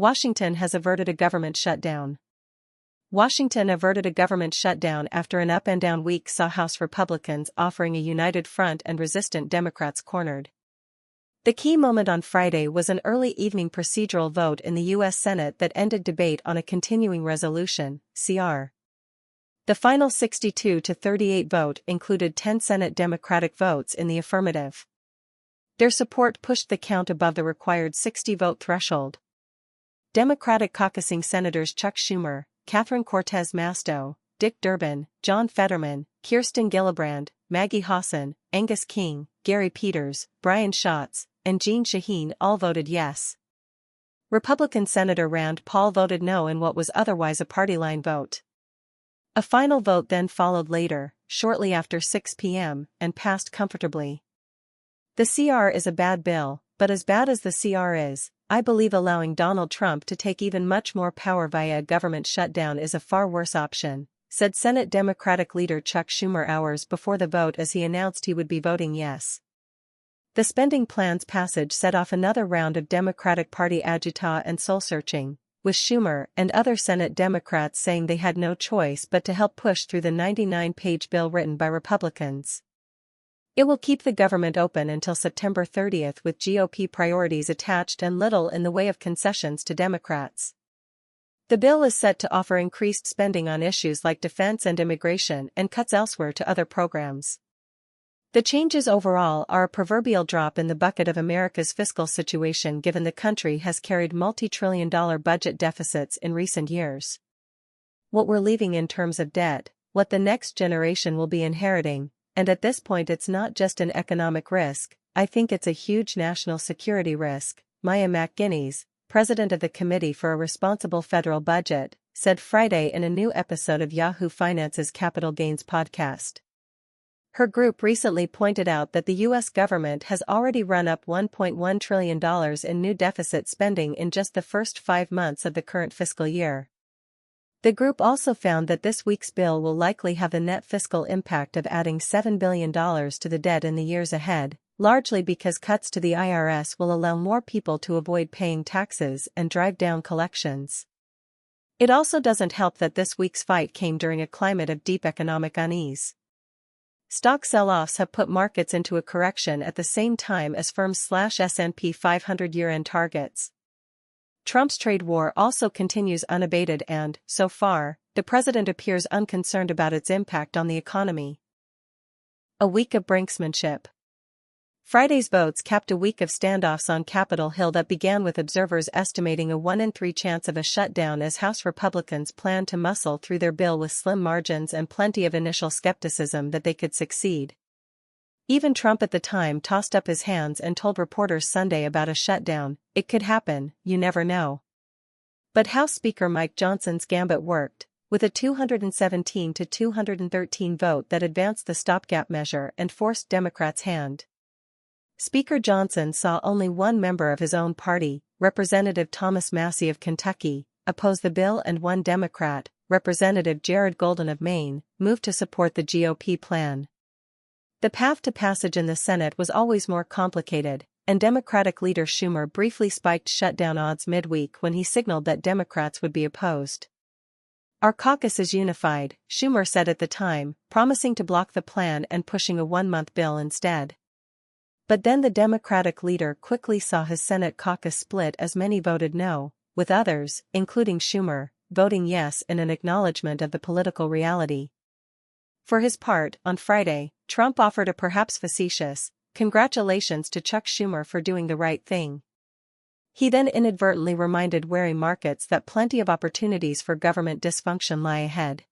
Washington has averted a government shutdown. Washington averted a government shutdown after an up-and-down week saw House Republicans offering a united front and resistant Democrats cornered. The key moment on Friday was an early evening procedural vote in the U.S. Senate that ended debate on a continuing resolution, CR. The final 62-38 vote included 10 Senate Democratic votes in the affirmative. Their support pushed the count above the required 60-vote threshold. Democratic caucusing Senators Chuck Schumer, Catherine Cortez Masto, Dick Durbin, John Fetterman, Kirsten Gillibrand, Maggie Hassan, Angus King, Gary Peters, Brian Schatz, and Jeanne Shaheen all voted yes. Republican Senator Rand Paul voted no in what was otherwise a party-line vote. A final vote then followed later, shortly after 6 p.m., and passed comfortably. The CR is a bad bill, but as bad as the CR is, I believe allowing Donald Trump to take even much more power via a government shutdown is a far worse option, said Senate Democratic leader Chuck Schumer hours before the vote as he announced he would be voting yes. The spending plan's passage set off another round of Democratic Party agita and soul-searching, with Schumer and other Senate Democrats saying they had no choice but to help push through the 99-page bill written by Republicans. It will keep the government open until September 30 with GOP priorities attached and little in the way of concessions to Democrats. The bill is set to offer increased spending on issues like defense and immigration and cuts elsewhere to other programs. The changes overall are a proverbial drop in the bucket of America's fiscal situation given the country has carried multi-trillion-dollar budget deficits in recent years. What we're leaving in terms of debt, what the next generation will be inheriting, and at this point it's not just an economic risk, I think it's a huge national security risk, Maya McGuinness, president of the Committee for a Responsible Federal Budget, said Friday in a new episode of Yahoo Finance's Capital Gains podcast. Her group recently pointed out that the U.S. government has already run up $1.1 trillion in new deficit spending in just the first 5 months of the current fiscal year. The group also found that this week's bill will likely have the net fiscal impact of adding $7 billion to the debt in the years ahead, largely because cuts to the IRS will allow more people to avoid paying taxes and drive down collections. It also doesn't help that this week's fight came during a climate of deep economic unease. Stock sell-offs have put markets into a correction at the same time as firms slash S&P 500 year-end targets. Trump's trade war also continues unabated and, so far, the president appears unconcerned about its impact on the economy. A week of brinksmanship. Friday's votes capped a week of standoffs on Capitol Hill that began with observers estimating a 1 in 3 chance of a shutdown as House Republicans planned to muscle through their bill with slim margins and plenty of initial skepticism that they could succeed. Even Trump at the time tossed up his hands and told reporters Sunday about a shutdown, "It could happen, you never know." But House Speaker Mike Johnson's gambit worked, with a 217-213 vote that advanced the stopgap measure and forced Democrats' hand. Speaker Johnson saw only one member of his own party, Representative Thomas Massie of Kentucky, oppose the bill and one Democrat, Representative Jared Golden of Maine, moved to support the GOP plan. The path to passage in the Senate was always more complicated, and Democratic leader Schumer briefly spiked shutdown odds midweek when he signaled that Democrats would be opposed. "Our caucus is unified," Schumer said at the time, promising to block the plan and pushing a 1-month bill instead. But then the Democratic leader quickly saw his Senate caucus split as many voted no, with others, including Schumer, voting yes in an acknowledgement of the political reality. For his part, on Friday, Trump offered a perhaps facetious, "Congratulations to Chuck Schumer for doing the right thing." He then inadvertently reminded wary markets that plenty of opportunities for government dysfunction lie ahead.